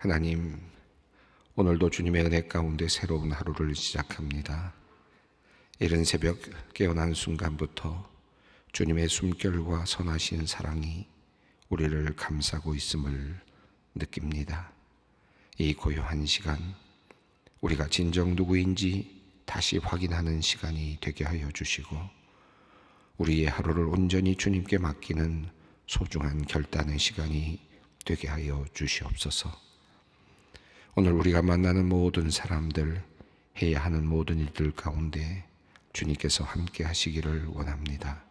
하나님, 오늘도 주님의 은혜 가운데 새로운 하루를 시작합니다. 이른 새벽 깨어난 순간부터 주님의 숨결과 선하신 사랑이 우리를 감싸고 있음을 느낍니다. 이 고요한 시간, 우리가 진정 누구인지 다시 확인하는 시간이 되게 하여 주시고, 우리의 하루를 온전히 주님께 맡기는 소중한 결단의 시간이 되게 하여 주시옵소서. 오늘 우리가 만나는 모든 사람들, 해야 하는 모든 일들 가운데 주님께서 함께 하시기를 원합니다.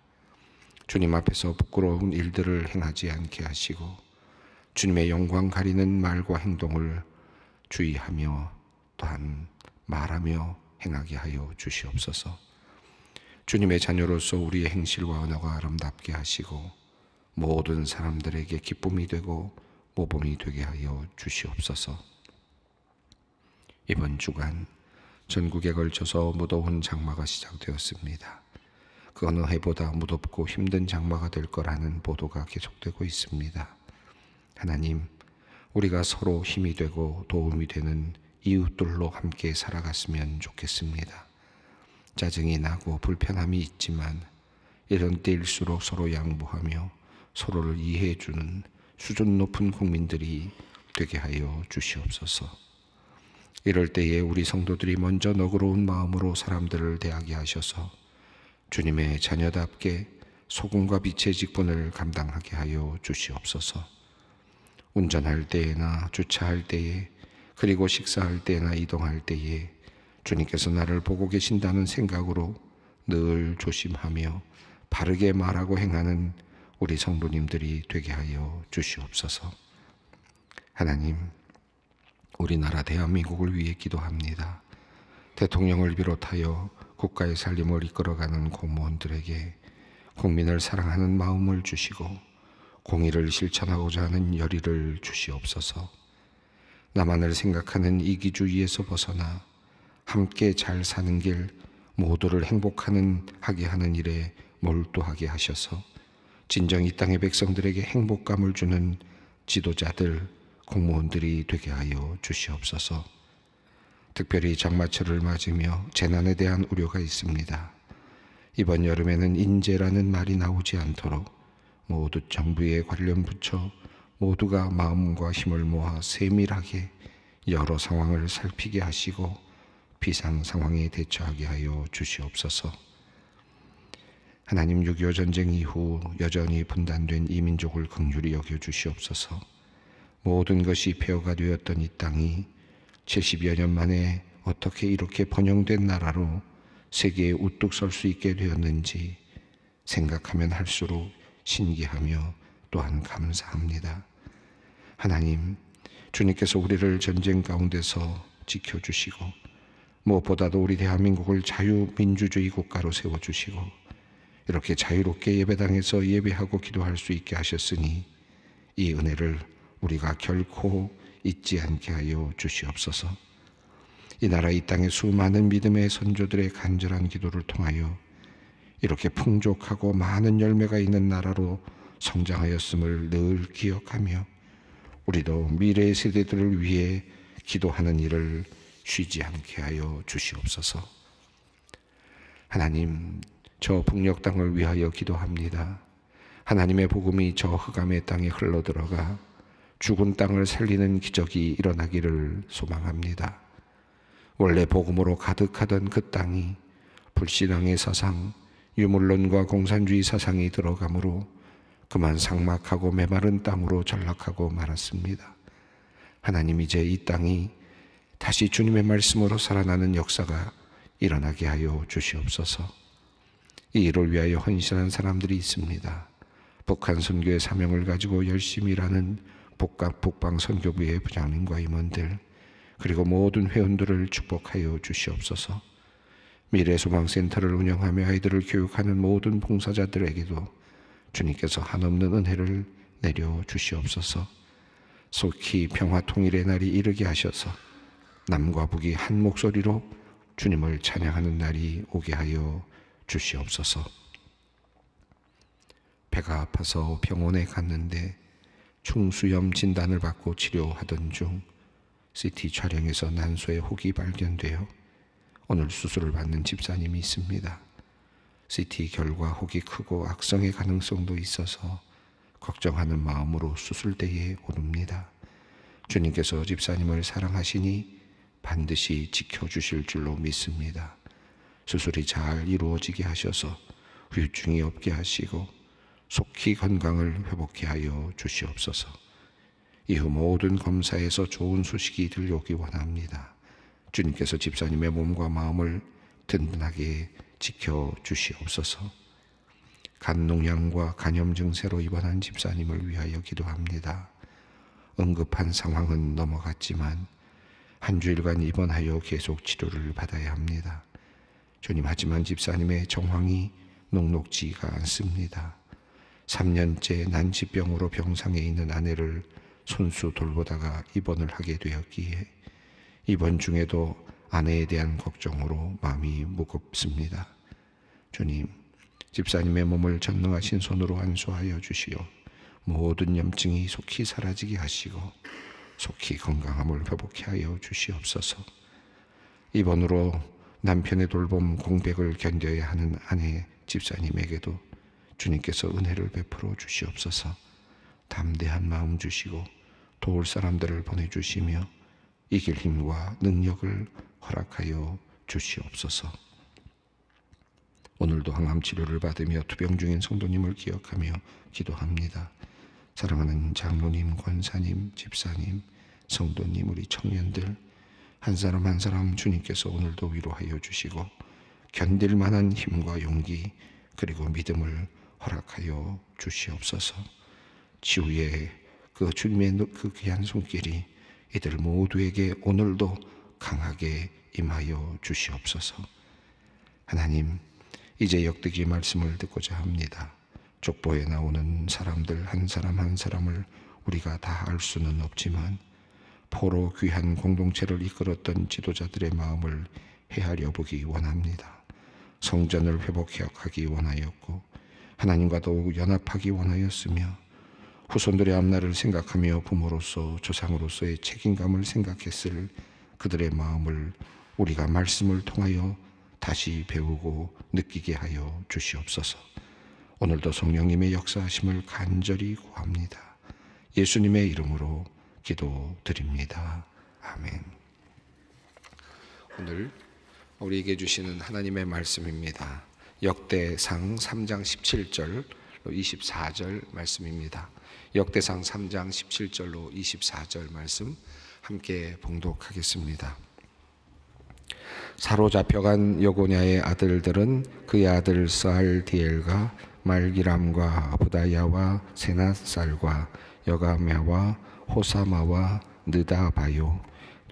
주님 앞에서 부끄러운 일들을 행하지 않게 하시고, 주님의 영광 가리는 말과 행동을 주의하며 또한 말하며 행하게 하여 주시옵소서. 주님의 자녀로서 우리의 행실과 언어가 아름답게 하시고, 모든 사람들에게 기쁨이 되고 모범이 되게 하여 주시옵소서. 이번 주간 전국에 걸쳐서 무더운 장마가 시작되었습니다. 그 어느 해보다 무덥고 힘든 장마가 될 거라는 보도가 계속되고 있습니다. 하나님, 우리가 서로 힘이 되고 도움이 되는 이웃들로 함께 살아갔으면 좋겠습니다. 짜증이 나고 불편함이 있지만 이런 때일수록 서로 양보하며 서로를 이해해주는 수준 높은 국민들이 되게 하여 주시옵소서. 이럴 때에 우리 성도들이 먼저 너그러운 마음으로 사람들을 대하게 하셔서 주님의 자녀답게 소금과 빛의 직분을 감당하게 하여 주시옵소서. 운전할 때나 주차할 때에, 그리고 식사할 때나 이동할 때에 주님께서 나를 보고 계신다는 생각으로 늘 조심하며 바르게 말하고 행하는 우리 성도님들이 되게 하여 주시옵소서. 하나님, 우리나라 대한민국을 위해 기도합니다. 대통령을 비롯하여 국가의 살림을 이끌어가는 공무원들에게 국민을 사랑하는 마음을 주시고 공의를 실천하고자 하는 열의를 주시옵소서. 나만을 생각하는 이기주의에서 벗어나 함께 잘 사는 길, 모두를 행복하게 하는 일에 몰두하게 하셔서 진정 이 땅의 백성들에게 행복감을 주는 지도자들, 공무원들이 되게 하여 주시옵소서. 특별히 장마철을 맞으며 재난에 대한 우려가 있습니다. 이번 여름에는 인재라는 말이 나오지 않도록 모두 정부의 관련 부처 모두가 마음과 힘을 모아 세밀하게 여러 상황을 살피게 하시고 비상 상황에 대처하게 하여 주시옵소서. 하나님, 6.25 전쟁 이후 여전히 분단된 이 민족을 긍휼히 여겨 주시옵소서. 모든 것이 폐허가 되었던 이 땅이 70여 년 만에 어떻게 이렇게 번영된 나라로 세계에 우뚝 설 수 있게 되었는지 생각하면 할수록 신기하며 또한 감사합니다. 하나님, 주님께서 우리를 전쟁 가운데서 지켜주시고 무엇보다도 우리 대한민국을 자유민주주의 국가로 세워주시고 이렇게 자유롭게 예배당에서 예배하고 기도할 수 있게 하셨으니 이 은혜를 우리가 결코 잊지 않게 하여 주시옵소서. 이 나라 이 땅의 수많은 믿음의 선조들의 간절한 기도를 통하여 이렇게 풍족하고 많은 열매가 있는 나라로 성장하였음을 늘 기억하며 우리도 미래의 세대들을 위해 기도하는 일을 쉬지 않게 하여 주시옵소서. 하나님, 저 북녘 땅을 위하여 기도합니다. 하나님의 복음이 저 흑암의 땅에 흘러들어가 죽은 땅을 살리는 기적이 일어나기를 소망합니다. 원래 복음으로 가득하던 그 땅이 불신앙의 사상, 유물론과 공산주의 사상이 들어가므로 그만 삭막하고 메마른 땅으로 전락하고 말았습니다. 하나님, 이제 이 땅이 다시 주님의 말씀으로 살아나는 역사가 일어나게 하여 주시옵소서. 이 일을 위하여 헌신한 사람들이 있습니다. 북한 선교의 사명을 가지고 열심히 일하는 북방 선교부의 부장님과 임원들, 그리고 모든 회원들을 축복하여 주시옵소서. 미래소망센터를 운영하며 아이들을 교육하는 모든 봉사자들에게도 주님께서 한없는 은혜를 내려 주시옵소서. 속히 평화 통일의 날이 이르게 하셔서 남과 북이 한 목소리로 주님을 찬양하는 날이 오게 하여 주시옵소서. 배가 아파서 병원에 갔는데 충수염 진단을 받고 치료하던 중 CT 촬영에서 난소에 혹이 발견되어 오늘 수술을 받는 집사님이 있습니다. CT 결과 혹이 크고 악성의 가능성도 있어서 걱정하는 마음으로 수술대에 오릅니다. 주님께서 집사님을 사랑하시니 반드시 지켜주실 줄로 믿습니다. 수술이 잘 이루어지게 하셔서 후유증이 없게 하시고 속히 건강을 회복케 하여 주시옵소서. 이후 모든 검사에서 좋은 소식이 들려오기 원합니다. 주님께서 집사님의 몸과 마음을 든든하게 지켜주시옵소서. 간농양과 간염 증세로 입원한 집사님을 위하여 기도합니다. 응급한 상황은 넘어갔지만 한 주일간 입원하여 계속 치료를 받아야 합니다. 주님, 하지만 집사님의 정황이 녹록지가 않습니다. 3년째 난치병으로 병상에 있는 아내를 손수 돌보다가 입원을 하게 되었기에 입원 중에도 아내에 대한 걱정으로 마음이 무겁습니다. 주님, 집사님의 몸을 전능하신 손으로 안수하여 주시어 모든 염증이 속히 사라지게 하시고 속히 건강함을 회복케 하여 주시옵소서. 입원으로 남편의 돌봄 공백을 견뎌야 하는 아내 집사님에게도 주님께서 은혜를 베풀어 주시옵소서. 담대한 마음 주시고 도울 사람들을 보내주시며 이길 힘과 능력을 허락하여 주시옵소서. 오늘도 항암 치료를 받으며 투병 중인 성도님을 기억하며 기도합니다. 사랑하는 장로님, 권사님, 집사님, 성도님, 우리 청년들 한 사람 한 사람 주님께서 오늘도 위로하여 주시고 견딜 만한 힘과 용기 그리고 믿음을 허락하여 주시옵소서. 지우의 그 주님의 그 귀한 손길이 이들 모두에게 오늘도 강하게 임하여 주시옵소서. 하나님, 이제 역대기 말씀을 듣고자 합니다. 족보에 나오는 사람들 한 사람 한 사람을 우리가 다 알 수는 없지만 포로 귀한 공동체를 이끌었던 지도자들의 마음을 헤아려 보기 원합니다. 성전을 회복하기 원하였고 하나님과 더욱 연합하기 원하였으며 후손들의 앞날을 생각하며 부모로서 조상으로서의 책임감을 생각했을 그들의 마음을 우리가 말씀을 통하여 다시 배우고 느끼게 하여 주시옵소서. 오늘도 성령님의 역사하심을 간절히 구합니다. 예수님의 이름으로 기도드립니다. 아멘. 오늘 우리에게 주시는 하나님의 말씀입니다. 역대상 3장 17절 24절 말씀입니다. 역대상 3장 17절로 24절 말씀 함께 봉독하겠습니다. 사로잡혀간 여고냐의 아들들은 그의 아들 스알디엘과 말기람과 부다야와 세낫살과 여가메와 호사마와 느다바요.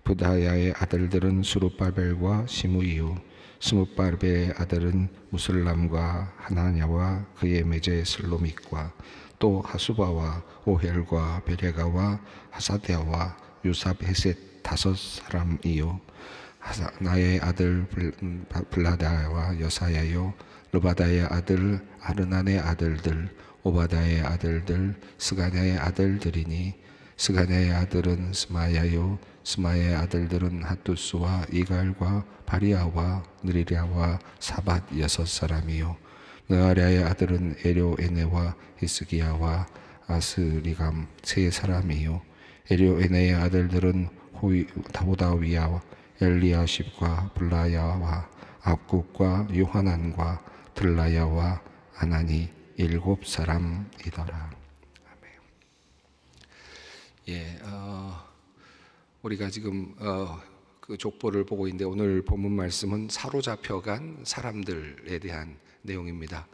부다야의 아들들은 수룹바벨과 시므이요. 스뭇바벨의 아들은 무슬람과 하나냐와 그의 매제 슬로믹과 또 하수바와 오헬과 베레가와 하사데아와 유삽헤셋 5사람이요. 나의 아들 블라다와 여사야요. 르바다의 아들 아르난의 아들들 오바다의 아들들 스가냐의 아들들이니 스가냐의 아들은 스마야요. 스마야의 아들들은 핫두스와 이갈과 바리아와 느리랴와 사밧 6사람이요. 느아랴의 아들은 에료에네와 히스기야와 아스리감 3사람이요. 에료에네의 아들들은 다보다위야와 엘리야십과 블라야와 압국과 요하난과 들라야와 아나니 7사람이더라. 아멘. 우리가 지금 그 족보를 보고 있는데 오늘 본문 말씀은 사로잡혀간 사람들에 대한 내용입니다.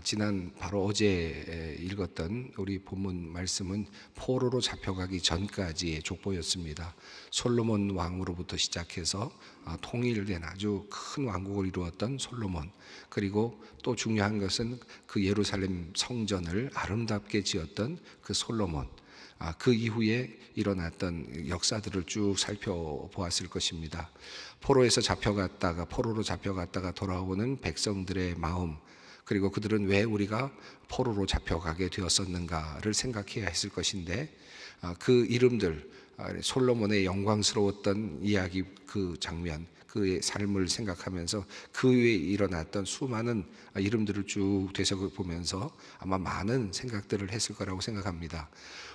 지난 바로 어제 읽었던 우리 본문 말씀은 포로로 잡혀가기 전까지의 족보였습니다. 솔로몬 왕으로부터 시작해서 통일된 아주 큰 왕국을 이루었던 솔로몬, 그리고 또 중요한 것은 그 예루살렘 성전을 아름답게 지었던 그 솔로몬, 그 이후에 일어났던 역사들을 쭉 살펴보았을 것입니다. 포로로 잡혀갔다가 돌아오는 백성들의 마음, 그리고 그들은 왜 우리가 포로로 잡혀가게 되었었는가를 생각해야 했을 것인데 그 이름들, 솔로몬의 영광스러웠던 이야기 그 장면, 그의 삶을 생각하면서 그 위에 일어났던 수많은 이름들을 쭉 되새겨보면서 아마 많은 생각들을 했을 거라고 생각합니다.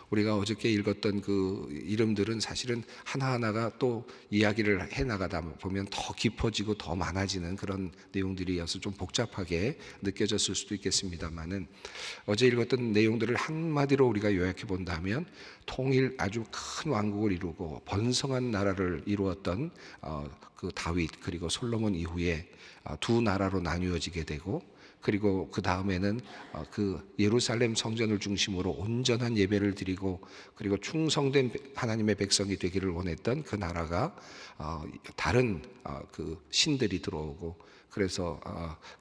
우리가 어저께 읽었던 그 이름들은 사실은 하나하나가 또 이야기를 해나가다 보면 더 깊어지고 더 많아지는 그런 내용들이어서 좀 복잡하게 느껴졌을 수도 있겠습니다만은, 어제 읽었던 내용들을 한마디로 우리가 요약해 본다면 통일, 아주 큰 왕국을 이루고 번성한 나라를 이루었던 그 다윗, 그리고 솔로몬 이후에 두 나라로 나뉘어지게 되고, 그리고 그 다음에는 그 예루살렘 성전을 중심으로 온전한 예배를 드리고, 그리고 충성된 하나님의 백성이 되기를 원했던 그 나라가 다른 그 신들이 들어오고, 그래서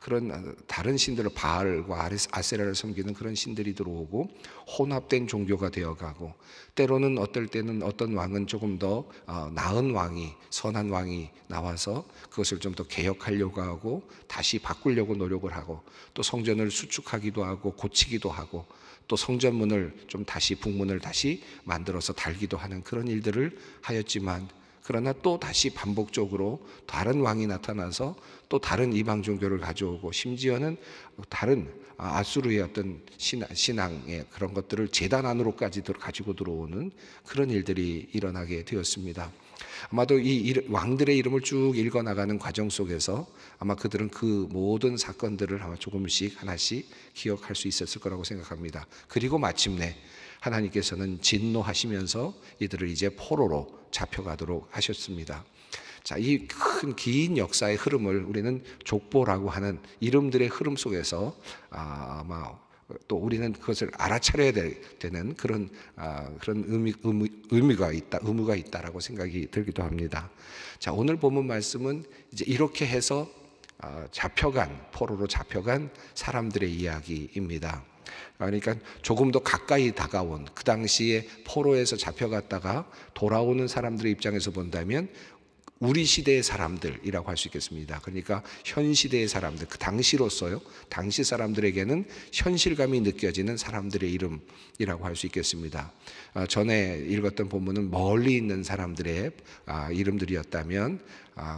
그런 다른 신들을, 바알과 아세라를 섬기는 그런 신들이 들어오고 혼합된 종교가 되어가고, 때로는 어떨 때는 어떤 왕은 조금 더 나은 왕이, 선한 왕이 나와서 그것을 좀 더 개혁하려고 하고 다시 바꾸려고 노력을 하고, 또 성전을 수축하기도 하고 고치기도 하고, 또 성전문을 좀 다시, 북문을 다시 만들어서 달기도 하는 그런 일들을 하였지만, 그러나 또 다시 반복적으로 다른 왕이 나타나서 또 다른 이방 종교를 가져오고, 심지어는 다른 아수르의 어떤 신앙의 그런 것들을 제단 안으로까지 가지고 들어오는 그런 일들이 일어나게 되었습니다. 아마도 이 왕들의 이름을 쭉 읽어나가는 과정 속에서 아마 그들은 그 모든 사건들을 아마 조금씩 하나씩 기억할 수 있었을 거라고 생각합니다. 그리고 마침내 하나님께서는 진노하시면서 이들을 이제 포로로 잡혀가도록 하셨습니다. 자, 이 큰 긴 역사의 흐름을 우리는 족보라고 하는 이름들의 흐름 속에서 아마 또 우리는 그것을 알아차려야 되는 그런 의무가 있다라고 생각이 들기도 합니다. 자, 오늘 본문 말씀은 이제 이렇게 해서 포로로 잡혀간 사람들의 이야기입니다. 그러니까 조금 더 가까이 다가온, 그 당시에 포로에서 잡혀갔다가 돌아오는 사람들의 입장에서 본다면 우리 시대의 사람들이라고 할 수 있겠습니다. 그러니까 현 시대의 사람들, 그 당시로서요, 당시 사람들에게는 현실감이 느껴지는 사람들의 이름이라고 할 수 있겠습니다. 전에 읽었던 본문은 멀리 있는 사람들의 이름들이었다면,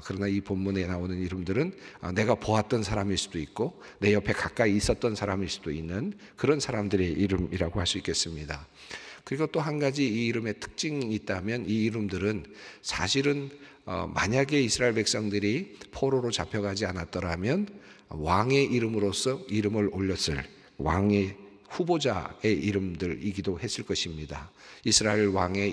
그러나 이 본문에 나오는 이름들은 내가 보았던 사람일 수도 있고 내 옆에 가까이 있었던 사람일 수도 있는 그런 사람들의 이름이라고 할 수 있겠습니다. 그리고 또 한 가지 이 이름의 특징이 있다면, 이 이름들은 사실은 만약에 이스라엘 백성들이 포로로 잡혀가지 않았더라면 왕의 이름으로서 이름을 올렸을 왕의 후보자의 이름들이기도 했을 것입니다. 이스라엘 왕의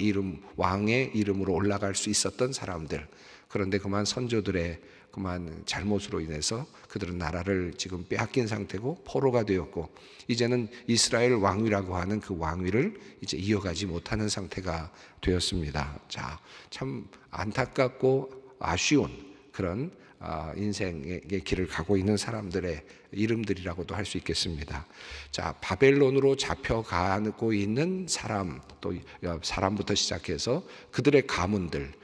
이름으로 올라갈 수 있었던 사람들. 그런데 그만 선조들의 그만 잘못으로 인해서 그들은 나라를 지금 빼앗긴 상태고 포로가 되었고, 이제는 이스라엘 왕위라고 하는 그 왕위를 이제 이어가지 못하는 상태가 되었습니다. 자, 참 안타깝고 아쉬운 그런 인생의 길을 가고 있는 사람들의 이름들이라고도 할 수 있겠습니다. 자, 바벨론으로 잡혀가고 있는 사람, 또 사람부터 시작해서 그들의 가문들,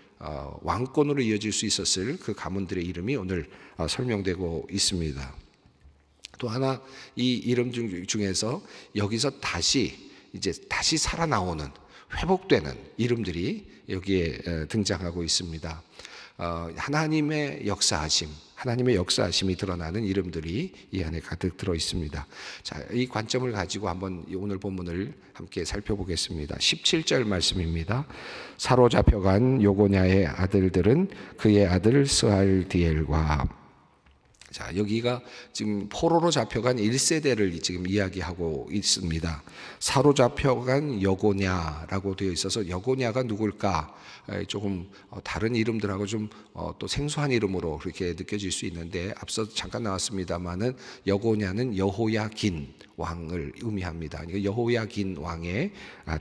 왕권으로 이어질 수 있었을 그 가문들의 이름이 오늘 설명되고 있습니다. 또 하나, 이 이름 중에서 여기서 다시 살아나오는, 회복되는 이름들이 여기에 등장하고 있습니다. 하나님의 역사하심이 드러나는 이름들이 이 안에 가득 들어 있습니다. 자, 이 관점을 가지고 한번 오늘 본문을 함께 살펴보겠습니다. 17절 말씀입니다. 사로잡혀간 요고냐의 아들들은 그의 아들 스알디엘과, 자, 여기가 지금 포로로 잡혀간 1세대를 지금 이야기하고 있습니다. 사로잡혀간 여고냐라고 되어 있어서 여고냐가 누굴까? 조금 다른 이름들하고 좀 또 생소한 이름으로 그렇게 느껴질 수 있는데, 앞서 잠깐 나왔습니다만은 여고냐는 여호야긴 왕을 의미합니다. 그러니까 여호야긴 왕의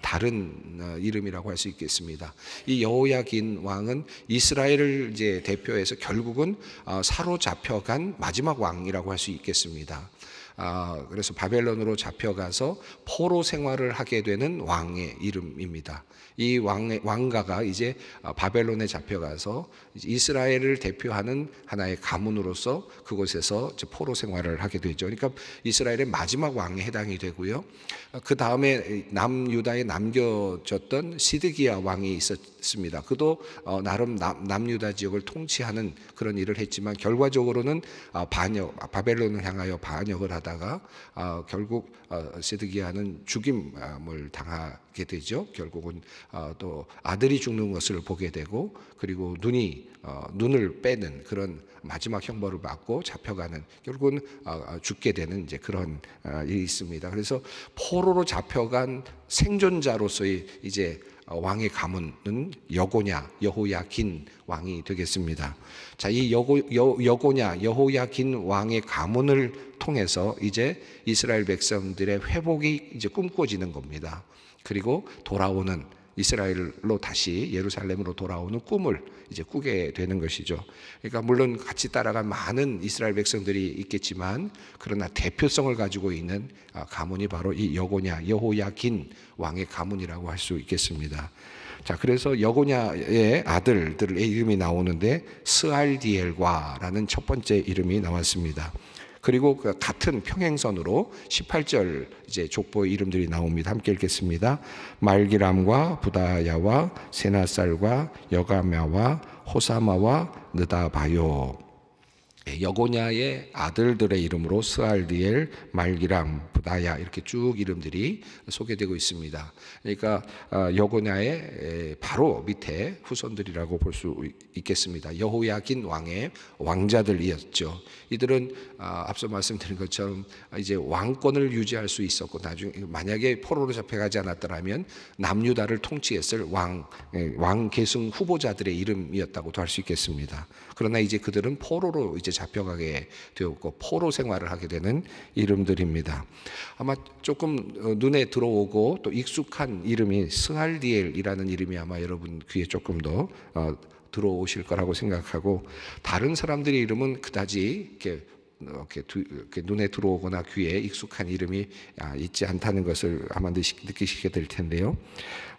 다른 이름이라고 할 수 있겠습니다. 이 여호야긴 왕은 이스라엘을 이제 대표해서 결국은 사로잡혀간 마지막 왕이라고 할 수 있겠습니다. 그래서 바벨론으로 잡혀가서 포로 생활을 하게 되는 왕의 이름입니다. 이 왕가가 이제 바벨론에 잡혀가서 이스라엘을 대표하는 하나의 가문으로서 그곳에서 포로 생활을 하게 되죠. 그러니까 이스라엘의 마지막 왕에 해당이 되고요. 그 다음에 남유다에 남겨졌던 시드기야 왕이 있었습니다. 그도 나름 남유다 지역을 통치하는 그런 일을 했지만 결과적으로는 바벨론을 향하여 반역을 하다가 결국 시드기야는 죽임을 당하게 되죠. 결국은 또 아들이 죽는 것을 보게 되고, 그리고 눈을 빼는 그런 마지막 형벌을 받고 잡혀가는, 결국은 죽게 되는 이제 그런 일이 있습니다. 그래서 포로로 잡혀간 생존자로서의 이제 왕의 가문은 여호야긴 왕이 되겠습니다. 자, 이 여호야긴 왕의 가문을 통해서 이제 이스라엘 백성들의 회복이 이제 꿈꿔지는 겁니다. 그리고 돌아오는, 이스라엘로 다시 예루살렘으로 돌아오는 꿈을 이제 꾸게 되는 것이죠. 그러니까 물론 같이 따라간 많은 이스라엘 백성들이 있겠지만, 그러나 대표성을 가지고 있는 가문이 바로 이 여호야긴 왕의 가문이라고 할 수 있겠습니다. 자, 그래서 여고냐의 아들들의 이름이 나오는데 스알디엘과라는 첫 번째 이름이 나왔습니다. 그리고 그 같은 평행선으로 18절 이제 족보의 이름들이 나옵니다. 함께 읽겠습니다. 말기람과 부다야와 세나살과 여가мя와 호사마와 느다바요. 여고냐의 아들들의 이름으로 스알디엘, 말기람, 부다야 이렇게 쭉 이름들이 소개되고 있습니다. 그러니까 여고냐의 바로 밑에 후손들이라고 볼 수 있겠습니다. 여호야긴 왕의 왕자들이었죠. 이들은 앞서 말씀드린 것처럼 이제 왕권을 유지할 수 있었고, 나중에 만약에 포로로 잡혀가지 않았더라면 남유다를 통치했을 왕 계승 후보자들의 이름이었다고도 할 수 있겠습니다. 그러나 이제 그들은 포로로 이제 잡혀가게 되었고 포로 생활을 하게 되는 이름들입니다. 아마 조금 눈에 들어오고 또 익숙한 이름이 스알디엘이라는 이름이 아마 여러분 귀에 조금 더 들어오실 거라고 생각하고, 다른 사람들의 이름은 그다지 이렇게 눈에 들어오거나 귀에 익숙한 이름이 있지 않다는 것을 아마 느끼시게 될 텐데요.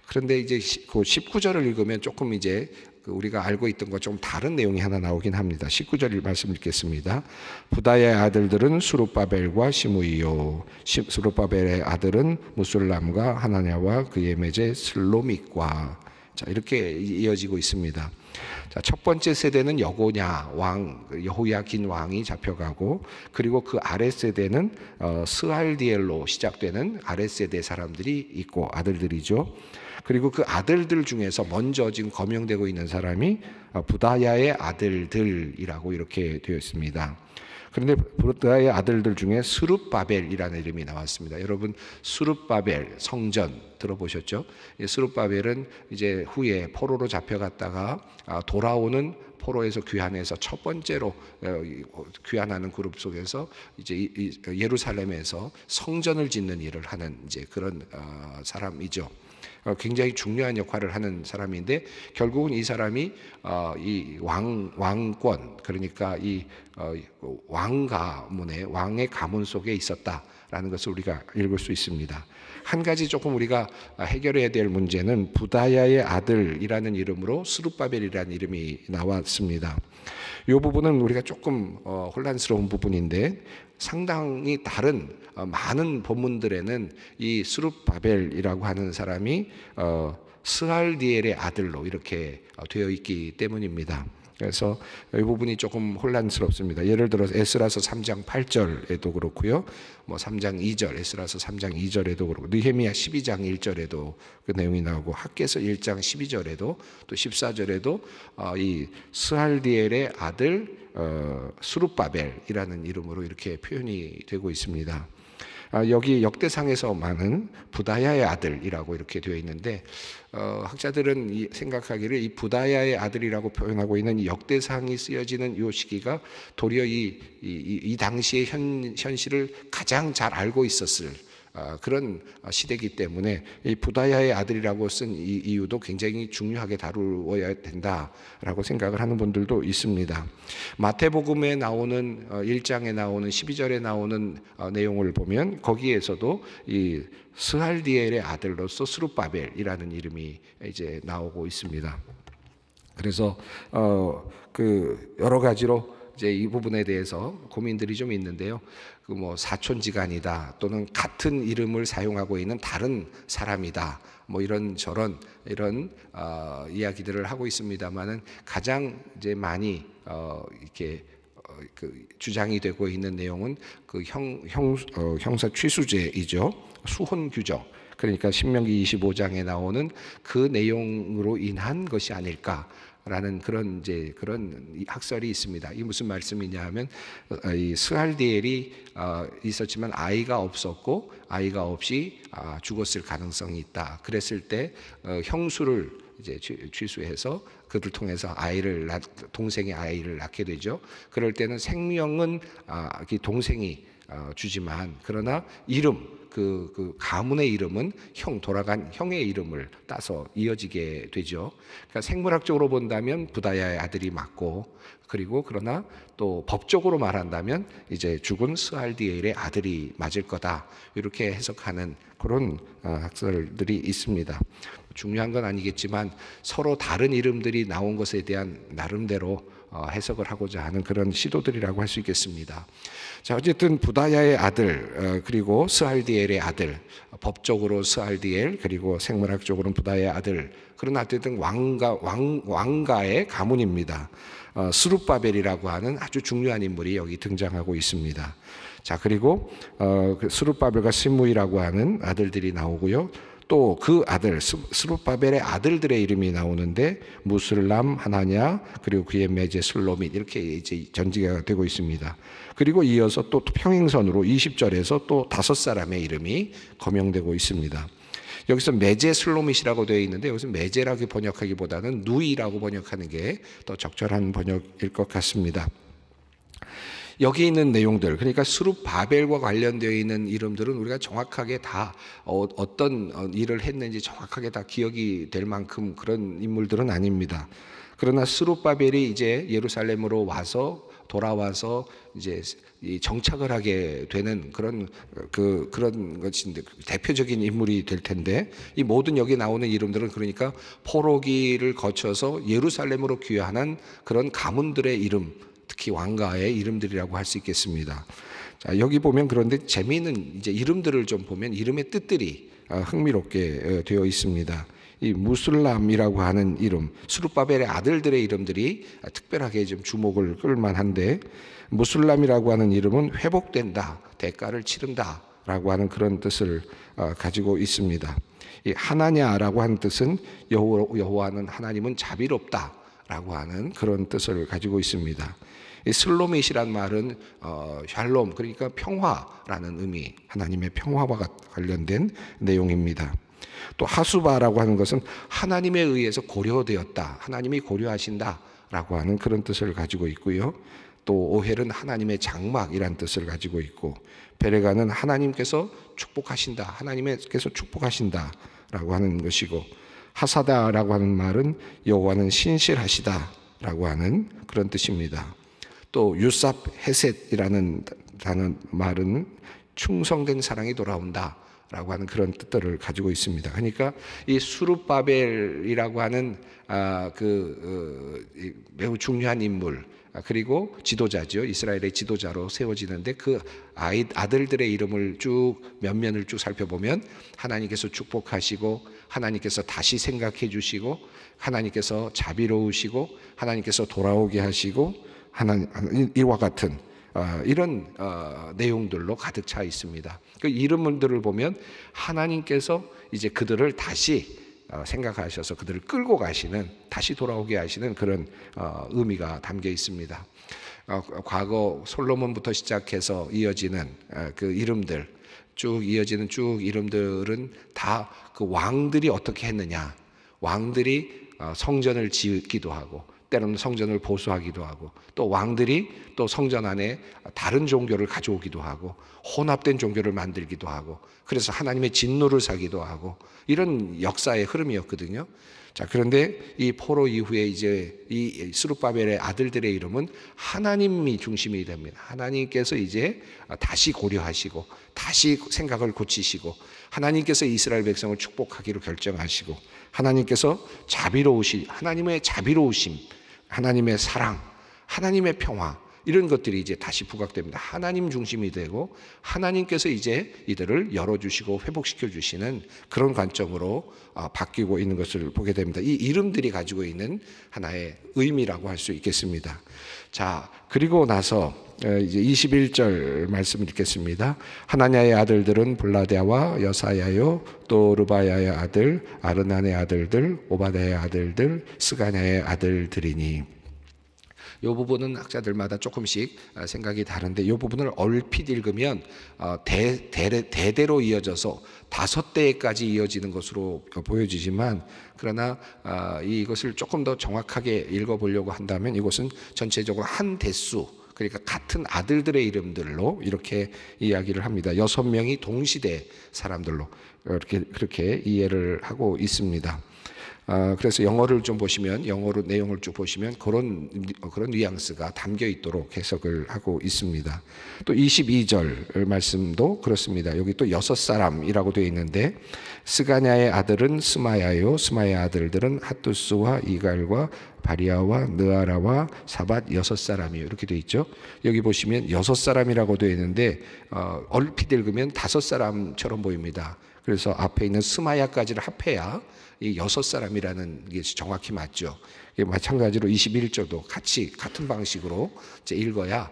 그런데 이제 그 19절을 읽으면 조금 이제 우리가 알고 있던 것 좀 다른 내용이 하나 나오긴 합니다. 19절 말씀 읽겠습니다. 부다야의 아들들은 수룹바벨과 시므이요. 수룹바벨의 아들은 무술람과 하나냐와 그의 매제 슬로믹과. 자, 이렇게 이어지고 있습니다. 자, 첫 번째 세대는 여고냐 왕, 여호야긴 왕이 잡혀가고, 그리고 그 아래 세대는 스알디엘로 시작되는 아래 세대 사람들이 있고 아들들이죠. 그리고 그 아들들 중에서 먼저 지금 거명되고 있는 사람이 부다야의 아들들이라고 이렇게 되어 있습니다. 그런데 부다야의 아들들 중에 스룹바벨이라는 이름이 나왔습니다. 여러분, 스룹바벨 성전 들어보셨죠? 스룹바벨은 이제 후에 포로로 잡혀갔다가 돌아오는, 포로에서 귀환해서 첫 번째로 귀환하는 그룹 속에서 이제 예루살렘에서 성전을 짓는 일을 하는 이제 그런 사람이죠. 굉장히 중요한 역할을 하는 사람인데, 결국은 이 사람이 이 왕권, 그러니까 이 왕가문의 왕의 가문 속에 있었다라는 것을 우리가 읽을 수 있습니다. 한 가지 조금 우리가 해결해야 될 문제는 부다야의 아들이라는 이름으로 스룹바벨이라는 이름이 나왔습니다. 이 부분은 우리가 조금 혼란스러운 부분인데, 상당히 다른 많은 본문들에는 이 스룹바벨이라고 하는 사람이 스알디엘의 아들로 이렇게 되어 있기 때문입니다. 그래서 이 부분이 조금 혼란스럽습니다. 예를 들어서 에스라서 3장 8절에도 그렇고요, 뭐 3장 2절, 에스라서 3장 2절에도 그렇고, 느헤미야 12장 1절에도 그 내용이 나오고, 학개서 1장 12절에도 또 14절에도 이 스알디엘의 아들 스룹바벨이라는 이름으로 이렇게 표현이 되고 있습니다. 여기 역대상에서만은 부다야의 아들이라고 이렇게 되어 있는데, 학자들은 생각하기를 이 부다야의 아들이라고 표현하고 있는 이 역대상이 쓰여지는 이 시기가 도리어 이 당시의 현실을 가장 잘 알고 있었을 그런 시대이기 때문에 이 부다야의 아들이라고 쓴 이 이유도 굉장히 중요하게 다루어야 된다라고 생각을 하는 분들도 있습니다. 마태복음에 나오는 1장에 나오는 12절에 나오는 내용을 보면 거기에서도 이 스알디엘의 아들로서 스룹바벨이라는 이름이 이제 나오고 있습니다. 그래서 그 여러 가지로 이제 이 부분에 대해서 고민들이 좀 있는데요. 그 뭐 사촌지간이다 또는 같은 이름을 사용하고 있는 다른 사람이다. 뭐 이런 이야기들을 하고 있습니다만은 가장 이제 많이 이렇게 그 주장이 되고 있는 내용은 그 형사 취수제이죠. 수혼 규정. 그러니까 신명기 25장에 나오는 그 내용으로 인한 것이 아닐까라는 그런 학설이 있습니다. 이 무슨 말씀이냐하면 이 스알디엘이 있었지만 아이가 없었고 아이가 없이 죽었을 가능성이 있다. 그랬을 때 형수를 이제 취수해서 그를 통해서 동생의 아이를 낳게 되죠. 그럴 때는 생명은 동생이 주지만 그러나 이름 그 가문의 이름은 돌아간 형의 이름을 따서 이어지게 되죠. 그러니까 생물학적으로 본다면 부다야의 아들이 맞고 그리고 그러나 또 법적으로 말한다면 이제 죽은 스알디엘의 아들이 맞을 거다. 이렇게 해석하는 그런 학설들이 있습니다. 중요한 건 아니겠지만 서로 다른 이름들이 나온 것에 대한 나름대로 해석을 하고자 하는 그런 시도들이라고 할 수 있겠습니다. 자, 어쨌든 부다야의 아들 그리고 스알디엘의 아들, 법적으로 스알디엘 그리고 생물학적으로는 부다야의 아들, 그러나 어쨌든 왕가의 가문입니다. 스룹바벨이라고 하는 아주 중요한 인물이 여기 등장하고 있습니다. 자, 그리고 스룹바벨과 스무이라고 하는 아들들이 나오고요. 또 그 아들 스룹바벨의 아들들의 이름이 나오는데 무슬람, 하나냐 그리고 그의 매제 슬로밋 이렇게 이제 전지가 되고 있습니다. 그리고 이어서 또 평행선으로 20절에서 또 5사람의 이름이 거명되고 있습니다. 여기서 매제 슬로밋이라고 되어 있는데 여기서 매제라고 번역하기보다는 누이라고 번역하는 게 더 적절한 번역일 것 같습니다. 여기 있는 내용들, 그러니까 스룹바벨과 관련되어 있는 이름들은 우리가 정확하게 다 어떤 일을 했는지 정확하게 다 기억이 될 만큼 그런 인물들은 아닙니다. 그러나 스룹바벨이 이제 예루살렘으로 돌아와서 이제 정착을 하게 되는 그런 것인데 대표적인 인물이 될 텐데 이 모든 여기 나오는 이름들은 그러니까 포로기를 거쳐서 예루살렘으로 귀환한 그런 가문들의 이름, 특히 왕가의 이름들이라고 할 수 있겠습니다. 자, 여기 보면 그런데 재미있는 이제 이름들을 좀 보면 이름의 뜻들이 흥미롭게 되어 있습니다. 이 무슬람이라고 하는 이름, 스룹바벨의 아들들의 이름들이 특별하게 좀 주목을 끌만한데 무슬람이라고 하는 이름은 회복된다, 대가를 치른다라고 하는 그런 뜻을 가지고 있습니다. 이 하나냐라고 하는 뜻은 여호와는 하나님은 자비롭다라고 하는 그런 뜻을 가지고 있습니다. 이 슬로밋이란 말은 샬롬 그러니까 평화라는 의미, 하나님의 평화와 관련된 내용입니다. 또 하수바라고 하는 것은 하나님에 의해서 고려되었다, 하나님이 고려하신다라고 하는 그런 뜻을 가지고 있고요. 또 오헬은 하나님의 장막이란 뜻을 가지고 있고 베레가는 하나님께서 축복하신다, 하나님께서 축복하신다라고 하는 것이고 하사다라고 하는 말은 여호와는 신실하시다라고 하는 그런 뜻입니다. 또 유삽 헤셋이라는 말은 충성된 사랑이 돌아온다 라고 하는 그런 뜻들을 가지고 있습니다. 그러니까 이 수룹바벨이라고 하는 매우 중요한 인물 그리고 지도자죠. 이스라엘의 지도자로 세워지는데 그 아들들의 이름을 면면을 쭉 살펴보면 하나님께서 축복하시고 하나님께서 다시 생각해 주시고 하나님께서 자비로우시고 하나님께서 돌아오게 하시고 이와 같은 이런 내용들로 가득 차 있습니다. 그 이름들을 보면 하나님께서 이제 그들을 다시 생각하셔서 그들을 끌고 가시는, 다시 돌아오게 하시는 그런 의미가 담겨 있습니다. 과거 솔로몬부터 시작해서 이어지는 그 이름들, 이어지는 이름들은 다 그 왕들이 어떻게 했느냐, 왕들이 성전을 짓기도 하고 때로는 성전을 보수하기도 하고, 또 왕들이 또 성전 안에 다른 종교를 가져오기도 하고, 혼합된 종교를 만들기도 하고, 그래서 하나님의 진노를 사기도 하고, 이런 역사의 흐름이었거든요. 자, 그런데 이 포로 이후에 이제 이 스룹바벨의 아들들의 이름은 하나님이 중심이 됩니다. 하나님께서 이제 다시 고려하시고, 다시 생각을 고치시고, 하나님께서 이스라엘 백성을 축복하기로 결정하시고, 하나님께서 하나님의 자비로우심, 하나님의 사랑, 하나님의 평화, 이런 것들이 이제 다시 부각됩니다. 하나님 중심이 되고, 하나님께서 이제 이들을 열어주시고 회복시켜 주시는 그런 관점으로 바뀌고 있는 것을 보게 됩니다. 이 이름들이 가지고 있는 하나의 의미라고 할 수 있겠습니다. 자, 그리고 나서 이제 21절 말씀을 읽겠습니다. 하나냐의 아들들은 블라데와 여사야요, 또 르바야의 아들, 아르난의 아들들, 오바다의 아들들, 스가냐의 아들들이니. 이 부분은 학자들마다 조금씩 생각이 다른데, 이 부분을 얼핏 읽으면 대대로 이어져서 5대까지 이어지는 것으로 보여지지만, 그러나 이것을 조금 더 정확하게 읽어보려고 한다면 이것은 전체적으로 한 대수, 그러니까 같은 아들들의 이름들로 이렇게 이야기를 합니다. 6명이 동시대 사람들로 그렇게 이해를 하고 있습니다. 그래서 영어를 좀 보시면, 영어로 내용을 쭉 보시면 그런 뉘앙스가 담겨 있도록 해석을 하고 있습니다. 또 22절 말씀도 그렇습니다. 여기 또 6사람이라고 되어 있는데, 스가냐의 아들은 스마야요, 스마야의 아들들은 핫두스와 이갈과 바리아와 느아라와 사밧 6사람이요, 이렇게 되어 있죠. 여기 보시면 6사람이라고 되어 있는데 얼핏 읽으면 5사람처럼 보입니다. 그래서 앞에 있는 스마야까지를 합해야 이 6사람이라는 게 정확히 맞죠. 마찬가지로 21절도 같은 방식으로 이제 읽어야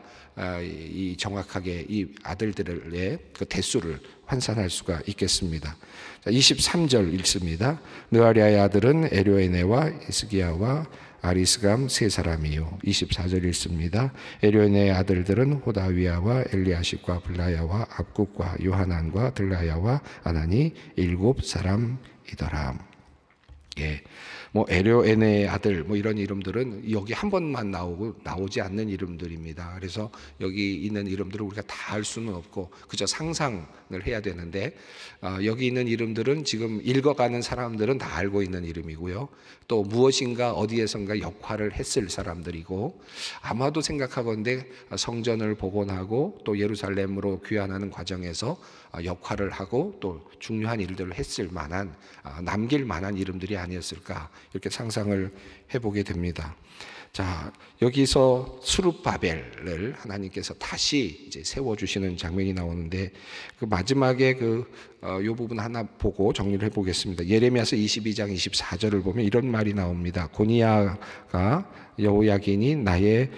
이 정확하게 이 아들들의 그 대수를 환산할 수가 있겠습니다. 자, 23절 읽습니다. 느아리아의 아들은 에료에네와 이스기야와 아리스감 3사람이요. 24절 읽습니다. 에료에네의 아들들은 호다위야와 엘리아십과 블라야와 압국과 요하난과 들라야와 아나니 7사람이더라. 예, 뭐 에료에네의 아들, 뭐 이런 이름들은 여기 한 번만 나오지 않는 이름들입니다. 그래서 여기 있는 이름들을 우리가 다 알 수는 없고 그저 상상을 해야 되는데, 여기 있는 이름들은 지금 읽어가는 사람들은 다 알고 있는 이름이고요. 또 무엇인가 어디에선가 역할을 했을 사람들이고, 아마도 생각하건대 성전을 복원하고 또 예루살렘으로 귀환하는 과정에서 역할을 하고 또 중요한 일들을 했을 만한, 남길 만한 이름들이 아니었을까, 이렇게 상상을 해보게 됩니다. 자, 여기서 스룹바벨을 하나님께서 다시 이제 세워주시는 장면이 나오는데, 그 마지막에 요 부분 하나 보고 정리를 해보겠습니다. 예레미야서 22장 24절을 보면 이런 말이 나옵니다. 고니야가 여호야긴이 나의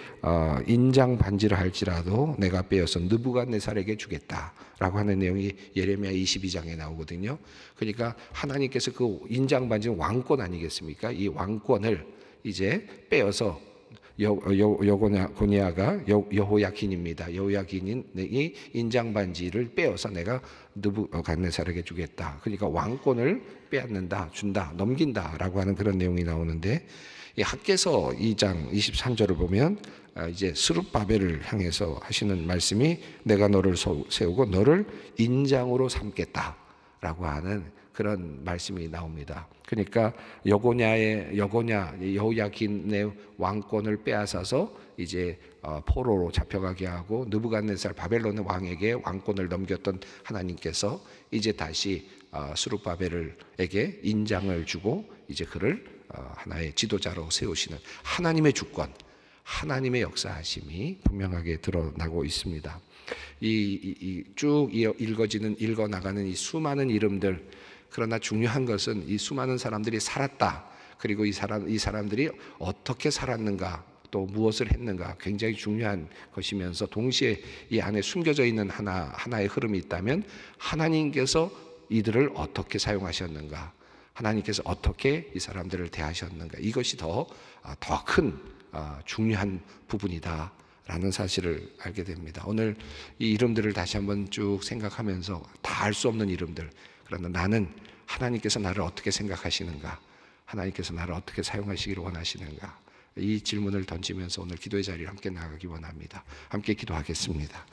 인장 반지를 할지라도 내가 빼어서 느부갓네살에게 주겠다라고 하는 내용이 예레미야 22장에 나오거든요. 그러니까 하나님께서 그 인장 반지는 왕권 아니겠습니까? 이 왕권을 이제 빼어서 고니야가 여호야긴입니다. 여호야긴이 인장 반지를 빼어서 내가 느부갓네살에게 주겠다. 그러니까 왕권을 빼앗는다, 준다, 넘긴다라고 하는 그런 내용이 나오는데, 이 학개서 2장 23절을 보면 이제 스룹바벨을 향해서 하시는 말씀이 내가 너를 세우고 너를 인장으로 삼겠다라고 하는 그런 말씀이 나옵니다. 그러니까 여호야긴의 왕권을 빼앗아서 이제 포로로 잡혀가게 하고 느부갓네살 바벨론의 왕에게 왕권을 넘겼던 하나님께서 이제 다시 스룹바벨에게 인장을 주고 이제 그를 하나의 지도자로 세우시는 하나님의 주권, 하나님의 역사하심이 분명하게 드러나고 있습니다. 쭉 읽어나가는 이 수많은 이름들, 그러나 중요한 것은 이 수많은 사람들이 살았다, 그리고 이 사람들이 어떻게 살았는가, 또 무엇을 했는가, 굉장히 중요한 것이면서 동시에 이 안에 숨겨져 있는 하나의 흐름이 있다면, 하나님께서 이들을 어떻게 사용하셨는가, 하나님께서 어떻게 이 사람들을 대하셨는가, 이것이 더 큰 중요한 부분이다 라는 사실을 알게 됩니다. 오늘 이 이름들을 다시 한번 쭉 생각하면서 다 알 수 없는 이름들, 그러나 나는 하나님께서 나를 어떻게 생각하시는가, 하나님께서 나를 어떻게 사용하시기를 원하시는가, 이 질문을 던지면서 오늘 기도의 자리를 함께 나가기 원합니다. 함께 기도하겠습니다.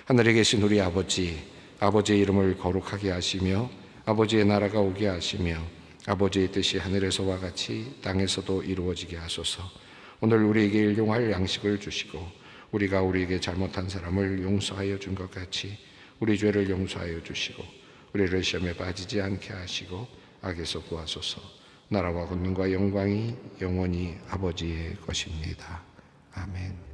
하늘에 계신 우리 아버지, 아버지의 이름을 거룩하게 하시며 아버지의 나라가 오게 하시며 아버지의 뜻이 하늘에서와 같이 땅에서도 이루어지게 하소서. 오늘 우리에게 일용할 양식을 주시고 우리가 우리에게 잘못한 사람을 용서하여 준 것 같이 우리 죄를 용서하여 주시고 우리를 시험에 빠지지 않게 하시고 악에서 구하소서. 나라와 권능과 영광이 영원히 아버지의 것입니다. 아멘.